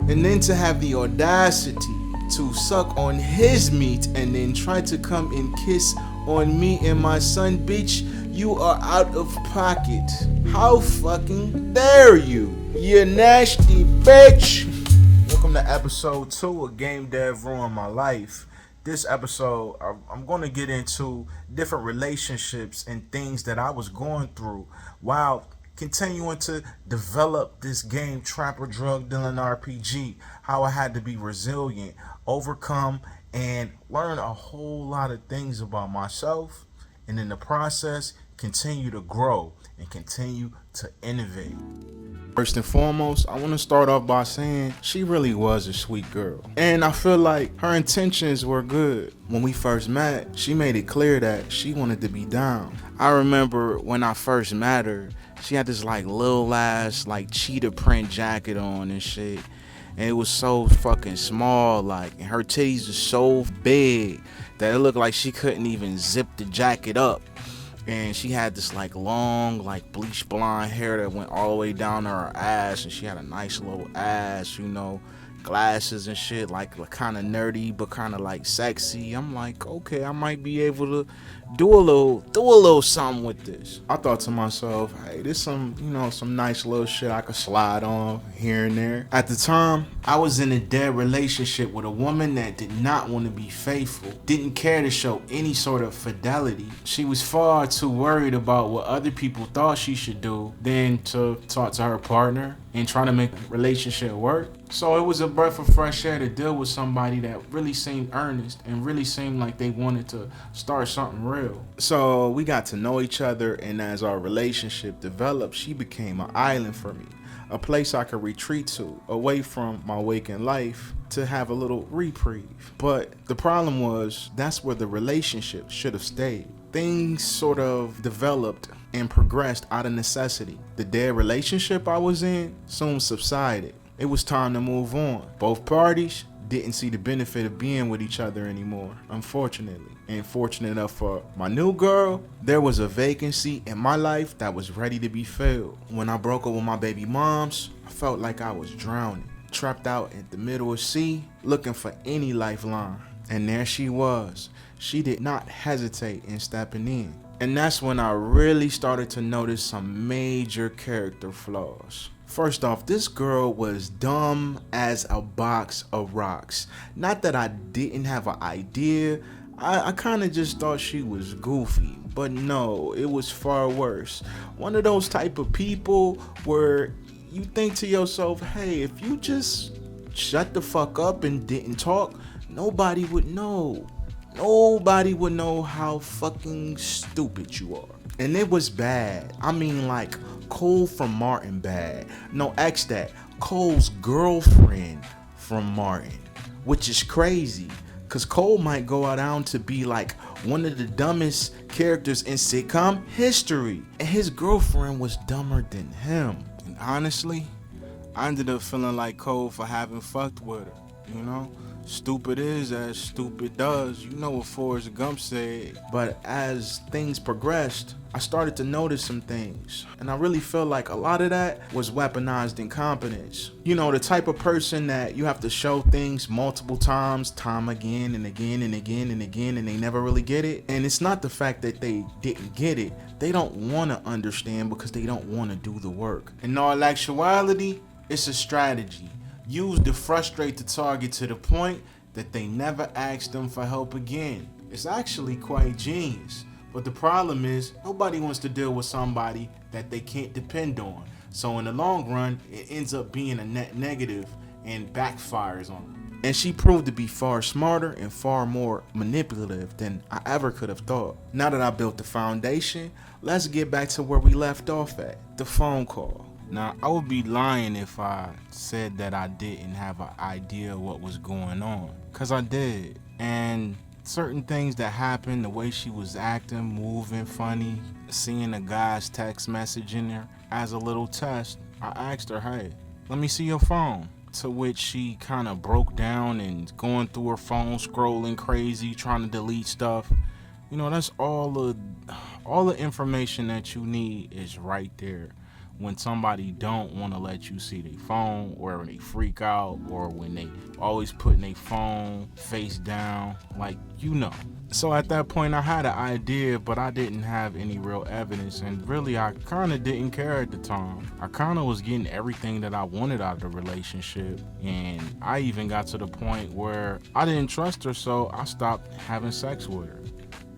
And then to have the audacity to suck on his meat and then try to come and kiss on me and my son, bitch, you are out of pocket. How fucking dare you? You nasty bitch. Welcome to episode 2 of Game Dev Ruined My Life. This episode, I'm going to get into different relationships and things that I was going through while continuing to develop this game, Trapper Drug Dealing RPG. How I had to be resilient, overcome, and learn a whole lot of things about myself, and in the process continue to grow and continue to innovate. First and foremost, I want to start off by saying she really was a sweet girl. And I feel like her intentions were good. When we first met, she made it clear that she wanted to be down. I remember when I first met her, she had this like little ass like cheetah print jacket on and shit. And it was so fucking small, like, and her titties were so big that it looked like she couldn't even zip the jacket up. And she had this like long, like bleach blonde hair that went all the way down to her ass, and she had a nice little ass, you know, glasses and shit, like kind of nerdy but kind of like sexy. I'm like, okay, I might be able to do a little something with this. I thought to myself, hey, this some nice little shit I could slide on here and there. At the time, I was in a dead relationship with a woman that did not want to be faithful, didn't care to show any sort of fidelity. She was far too worried about what other people thought she should do than to talk to her partner and trying to make the relationship work. So it was a breath of fresh air to deal with somebody that really seemed earnest and really seemed like they wanted to start something real. So we got to know each other, and as our relationship developed, she became an island for me, a place I could retreat to, away from my waking life, to have a little reprieve. But the problem was, that's where the relationship should have stayed. Things sort of developed and progressed out of necessity. The dead relationship I was in soon subsided. It was time to move on. Both parties didn't see the benefit of being with each other anymore, unfortunately. And fortunate enough for my new girl, there was a vacancy in my life that was ready to be filled. When I broke up with my baby moms, I felt like I was drowning, trapped out in the middle of sea, looking for any lifeline. And there she was. She did not hesitate in stepping in. And that's when I really started to notice some major character flaws. First off, this girl was dumb as a box of rocks. Not that I didn't have an idea, I kind of just thought she was goofy. But no, it was far worse. One of those type of people where you think to yourself, hey, if you just shut the fuck up and didn't talk, nobody would know. Nobody would know how fucking stupid you are. And it was bad. I mean, like Cole from Martin bad. No, X that. Cole's girlfriend from Martin. Which is crazy, because Cole might go out down to be like one of the dumbest characters in sitcom history. And his girlfriend was dumber than him. And honestly, I ended up feeling like Cole for having fucked with her, you know? Stupid is as stupid does. You know what Forrest Gump said. But as things progressed, I started to notice some things. And I really feel like a lot of that was weaponized incompetence. You know, the type of person that you have to show things multiple times, time again and again and again and again, and they never really get it. And it's not the fact that they didn't get it. They don't want to understand because they don't want to do the work. In all actuality, it's a strategy used to frustrate the target to the point that they never ask them for help again. It's actually quite genius. But the problem is, nobody wants to deal with somebody that they can't depend on. So in the long run, it ends up being a net negative and backfires on them. And she proved to be far smarter and far more manipulative than I ever could have thought. Now that I built the foundation, let's get back to where we left off at, the phone call. Now, I would be lying if I said that I didn't have an idea of what was going on, because I did. And certain things that happened, the way she was acting, moving funny, seeing a guy's text message in there, as a little test, I asked her, hey, let me see your phone. To which she kind of broke down and going through her phone, scrolling crazy, trying to delete stuff. You know, that's all the information that you need is right there. when somebody don't want to let you see their phone, or when they freak out, or when they always putting their phone face down, like, you know. So at that point I had an idea, but I didn't have any real evidence, and really I kind of didn't care at the time. I kind of was getting everything that I wanted out of the relationship, and I even got to the point where I didn't trust her, so I stopped having sex with her.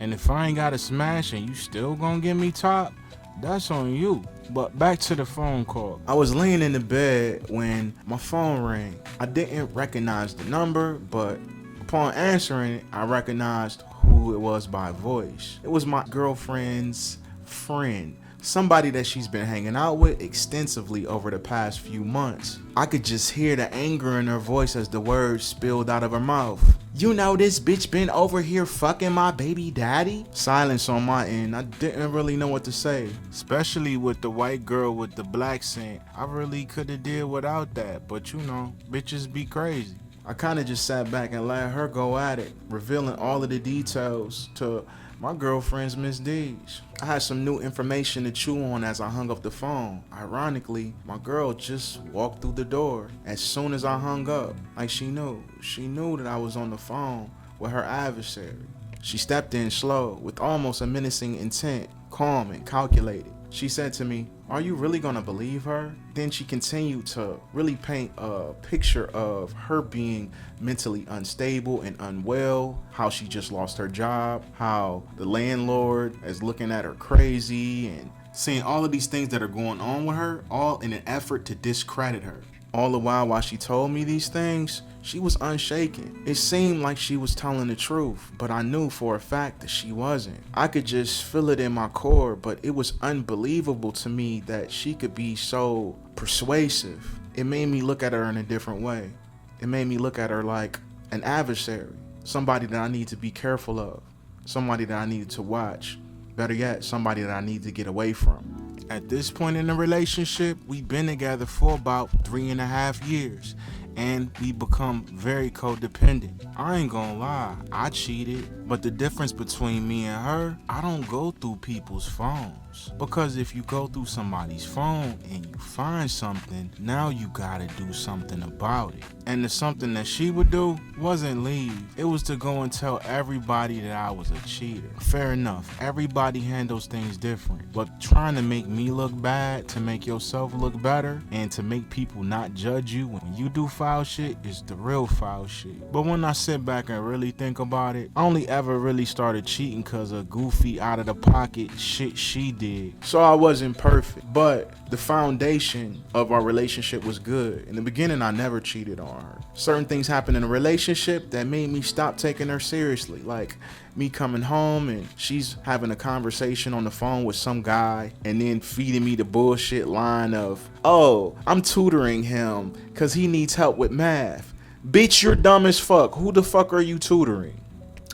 And if I ain't got a smash and you still gonna give me top, that's on you. But back to the phone call. I was laying in the bed when my phone rang. I didn't recognize the number, but upon answering it, I recognized who it was by voice. It was my girlfriend's friend, somebody that she's been hanging out with extensively over the past few months. I could just hear the anger in her voice as the words spilled out of her mouth. You know this bitch been over here fucking my baby daddy? Silence on my end. I didn't really know what to say. Especially with the white girl with the black scent. I really could have did without that, but you know, bitches be crazy. I kind of just sat back and let her go at it, revealing all of the details to my girlfriend's misdeeds. I had some new information to chew on as I hung up the phone. Ironically, my girl just walked through the door as soon as I hung up, like she knew. She knew that I was on the phone with her adversary. She stepped in slow, with almost a menacing intent, calm and calculated. She said to me, "Are you really gonna believe her?" Then she continued to really paint a picture of her being mentally unstable and unwell, how she just lost her job, how the landlord is looking at her crazy, and saying all of these things that are going on with her, all in an effort to discredit her. All the while she told me these things, she was unshaken. It seemed like she was telling the truth, but I knew for a fact that she wasn't. I could just feel it in my core, but it was unbelievable to me that she could be so persuasive. It made me look at her in a different way. It made me look at her like an adversary, somebody that I need to be careful of, somebody that I need to watch. Better yet, somebody that I need to get away from. At this point in the relationship, we've been together for about 3.5 years, and we become very codependent. I ain't gonna lie, I cheated, but the difference between me and her, I don't go through people's phones. Because if you go through somebody's phone and you find something, now you gotta do something about it. And the something that she would do wasn't leave. It was to go and tell everybody that I was a cheater. Fair enough, everybody handles things different. But trying to make me look bad, to make yourself look better, and to make people not judge you when you do foul shit is the real foul shit. But when I sit back and really think about it, I only ever really started cheating because of goofy out of the pocket shit she did. So I wasn't perfect, but the foundation of our relationship was good. In the beginning, I never cheated on her. Certain things happened in a relationship that made me stop taking her seriously, like me coming home and she's having a conversation on the phone with some guy and then feeding me the bullshit line of, "Oh, I'm tutoring him because he needs help with math." Bitch, you're dumb as fuck. Who the fuck are you tutoring?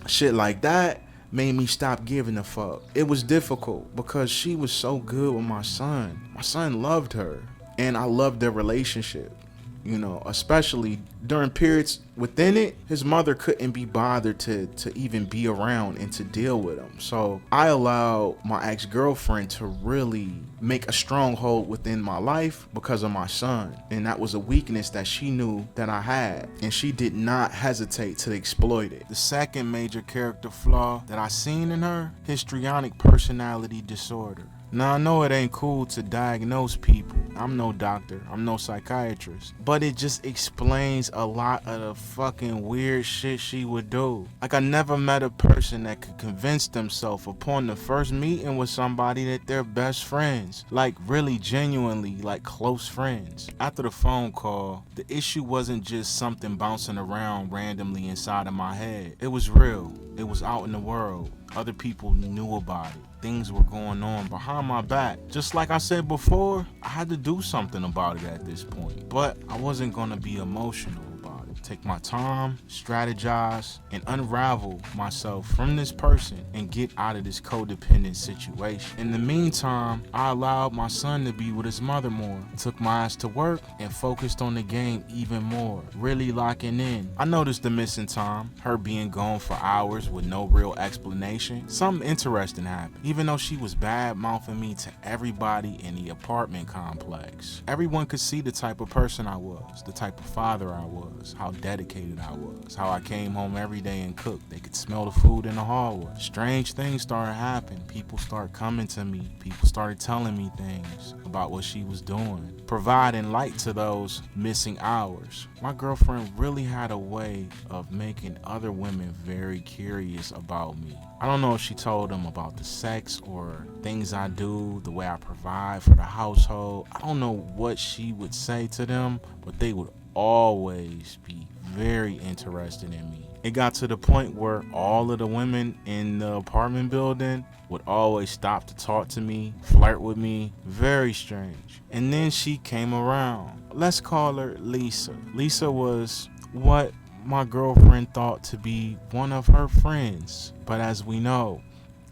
Shit like that made me stop giving a fuck. It was difficult because she was so good with my son. My son loved her, and I loved their relationship. You know, especially during periods within it, his mother couldn't be bothered to even be around and to deal with him. So I allowed my ex-girlfriend to really make a stronghold within my life because of my son. And that was a weakness that she knew that I had, and she did not hesitate to exploit it. The second major character flaw that I seen in her, histrionic personality disorder. Now, I know it ain't cool to diagnose people. I'm no doctor, I'm no psychiatrist, but it just explains a lot of the fucking weird shit she would do. Like, I never met a person that could convince themselves upon the first meeting with somebody that they're best friends. Like, really genuinely, like close friends. After the phone call, the issue wasn't just something bouncing around randomly inside of my head. It was real. It was out in the world. Other people knew about it. Things were going on behind my back. Just like I said before, I had to do something about it at this point. But I wasn't gonna be emotional about it. take my time, strategize, and unravel myself from this person and get out of this codependent situation. In the meantime, I allowed my son to be with his mother more, took my ass to work, and focused on the game even more, really locking in. I noticed the missing time, her being gone for hours with no real explanation. Something interesting happened, even though she was bad mouthing me to everybody in the apartment complex. Everyone could see the type of person I was, the type of father I was, how dedicated I was, how I came home every day and cooked. They could smell the food in the hallway. Strange things started happening. People started coming to me. People started telling me things about what she was doing, providing light to those missing hours. My girlfriend really had a way of making other women very curious about me. I don't know if she told them about the sex or things I do, the way I provide for the household. I don't know what she would say to them, but they would always be very interested in me. It got to the point where all of the women in the apartment building would always stop to talk to me, flirt with me. Very strange. And then she came around. Let's call her Lisa. Lisa was what my girlfriend thought to be one of her friends. But as we know,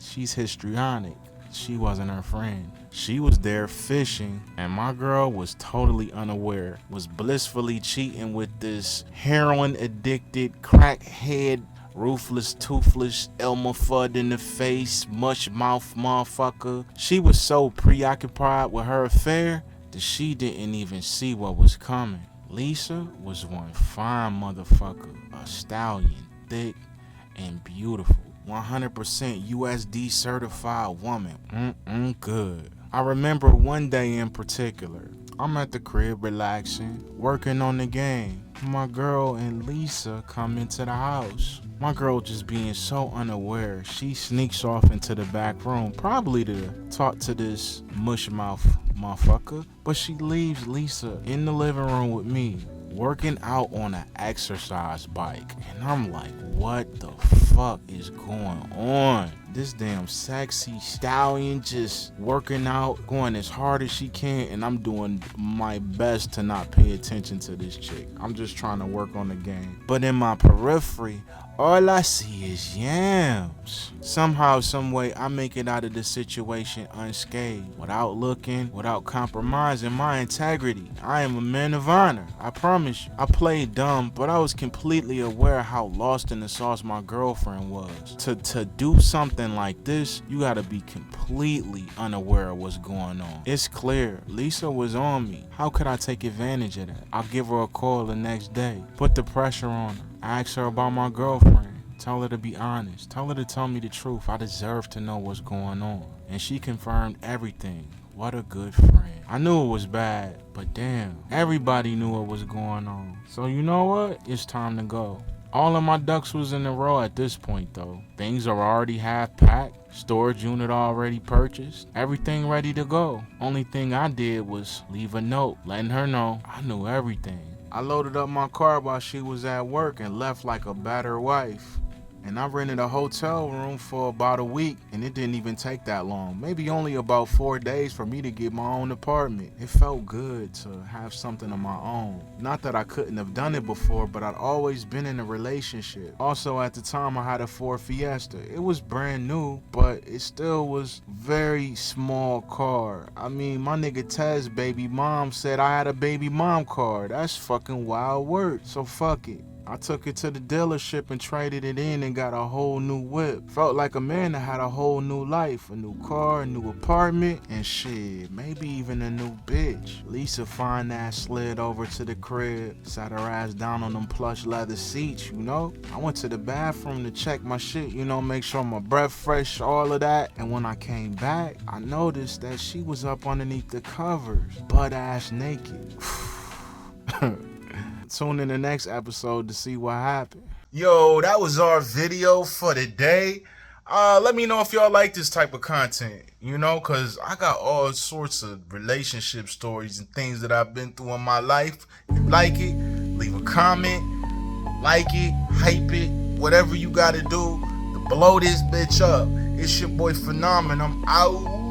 she's histrionic. She wasn't her friend. She was there fishing, and my girl was totally unaware, was blissfully cheating with this heroin-addicted, crackhead, ruthless, toothless, Elmer Fudd in the face, mush mouth motherfucker. She was so preoccupied with her affair that she didn't even see what was coming. Lisa was one fine motherfucker, a stallion, thick and beautiful. 100% USD certified woman. Good. I remember one day in particular. I'm at the crib relaxing, working on the game. My girl and Lisa come into the house. My girl just being so unaware, she sneaks off into the back room, probably to talk to this mush mouth motherfucker. But she leaves Lisa in the living room with me, working out on an exercise bike. And I'm like, what the fuck is going on? This damn sexy stallion just working out, going as hard as she can, and I'm doing my best to not pay attention to this chick. I'm just trying to work on the game. But in my periphery, all I see is yams. Somehow, someway, I make it out of the situation unscathed, without looking, without compromising my integrity. I am a man of honor, I promise you. I played dumb, but I was completely aware how lost in the sauce my girlfriend was. To do something like this, you gotta be completely unaware of what's going on. It's clear, Lisa was on me. How could I take advantage of that? I'll give her a call the next day, put the pressure on her. Ask her about my girlfriend. Tell her to be honest. Tell her to tell me the truth. I deserve to know what's going on. And she confirmed everything. What a good friend. I knew it was bad, but damn, everybody knew what was going on. So you know what? It's time to go. All of my ducks was in a row at this point though. Things are already half packed. Storage unit already purchased. Everything ready to go. Only thing I did was leave a note letting her know I knew everything. I loaded up my car while she was at work and left like a better wife. And I rented a hotel room for about a week, and it didn't even take that long. Maybe only about 4 days for me to get my own apartment. It felt good to have something of my own. Not that I couldn't have done it before, but I'd always been in a relationship. Also, at the time, I had a Ford Fiesta. It was brand new, but it still was very small car. I mean, my nigga Tez's baby mom said I had a baby mom car. That's fucking wild work. So fuck it. I took it to the dealership and traded it in and got a whole new whip. Felt like a man that had a whole new life, a new car, a new apartment, and shit, maybe even a new bitch. Lisa fine ass slid over to the crib, sat her ass down on them plush leather seats, you know? I went to the bathroom to check my shit, you know, make sure my breath fresh, all of that. And when I came back, I noticed that she was up underneath the covers, butt ass naked. Tune in the next episode to see what happened. Yo, that was our video for the day. Let me know if y'all like this type of content, you know, because I got all sorts of relationship stories and things that I've been through in my life. If you like it, leave a comment, like it, hype it, whatever you got to do to blow this bitch up. It's your boy Phenomenon. I'm out.